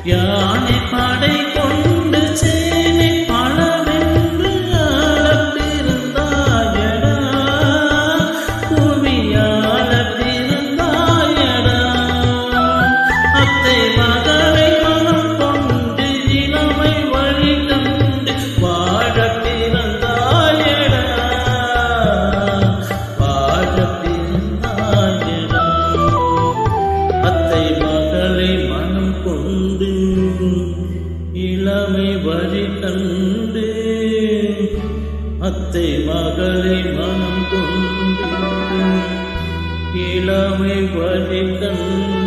யானை படை கொண்டு சேனை பலவென்று ஆளப்பிருந்தாயடா, புவியாளப்பிருந்தாயடா. அத்தை மகளை மனம் கொண்டு இளமை வழி கண்டு வாழ பிறந்தாயடா, வாழ பிறந்தாயடா. அத்தை மகளை மனம் கொண்டு இளமை வழி கண்டு, அத்தை மகளை மனம் கொண்டு இளமை வழி கண்டு